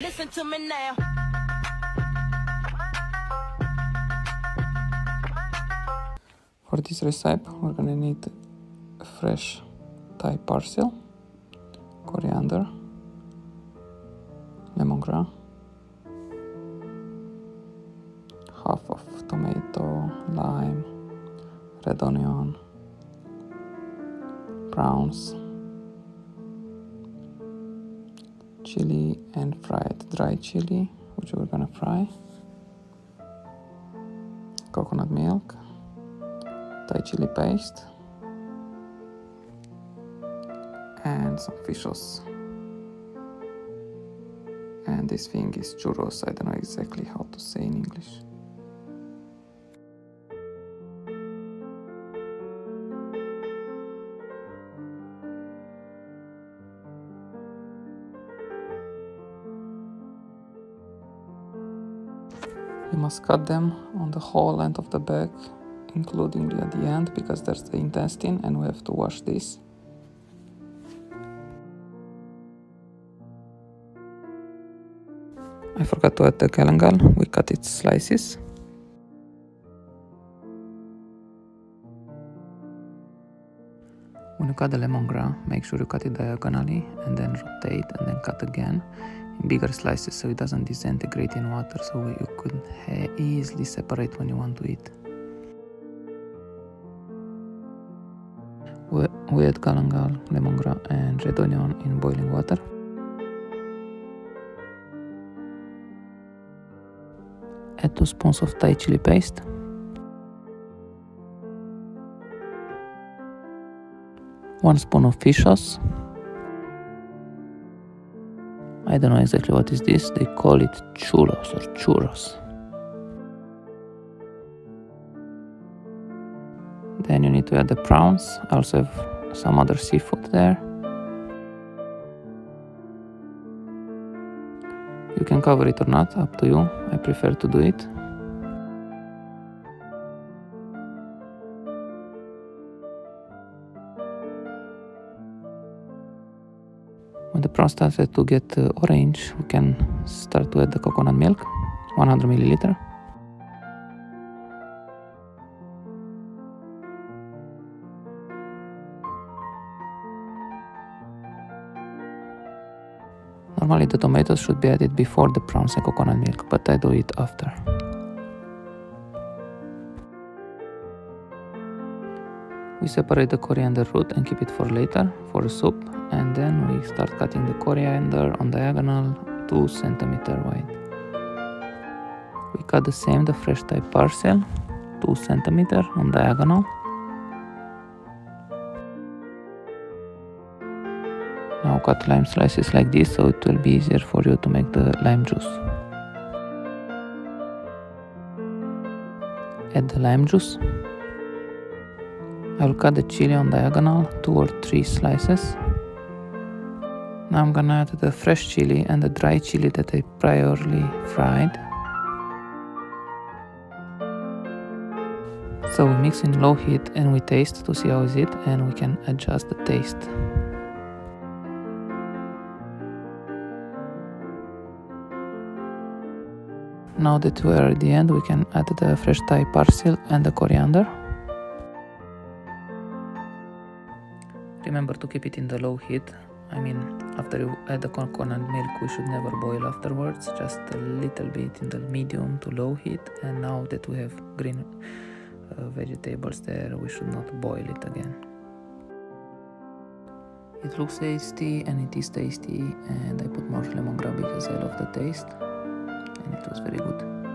Listen to me now. For this recipe, we're gonna need fresh Thai parsley, coriander, lemongrass, half of tomato, lime, red onion, prawns, chili and fried dry chili, which we're gonna fry, coconut milk, Thai chili paste, and some fish sauce. And this thing is churros, I don't know exactly how to say in English. You must cut them on the whole length of the bag, including at the end, because there's the intestine and we have to wash this. I forgot to add the galangal, we cut its slices. When you cut the lemongrass, make sure you cut it diagonally and then rotate and then cut again in bigger slices so it doesn't disintegrate in water, so you could easily separate when you want to eat. We add galangal, lemongrass and red onion in boiling water. Add 2 spoons of Thai chili paste. One spoon of fish sauce. I don't know exactly what is this, they call it churros or churros. Then you need to add the prawns. I also have some other seafood there. You can cover it or not, up to you. I prefer to do it. When the prawns started to get orange, we can start to add the coconut milk, 100 milliliter. Normally the tomatoes should be added before the prawns and coconut milk, but I do it after. We separate the coriander root and keep it for later, for the soup, and then we start cutting the coriander on diagonal 2 cm wide. We cut the same, the fresh Thai parsley, 2 cm on diagonal. Now cut lime slices like this, so it will be easier for you to make the lime juice. Add the lime juice. I will cut the chili on diagonal, 2 or 3 slices. Now I'm gonna add the fresh chili and the dry chili that I priorly fried. So we mix in low heat and we taste to see how is it, and we can adjust the taste. Now that we are at the end, we can add the fresh Thai parsley and the coriander. Remember to keep it in the low heat. I mean, after you add the coconut milk, we should never boil afterwards, just a little bit in the medium to low heat. And now that we have green vegetables there, we should not boil it again. It looks tasty and it is tasty, and I put more lemongrass because I love the taste, and it was very good.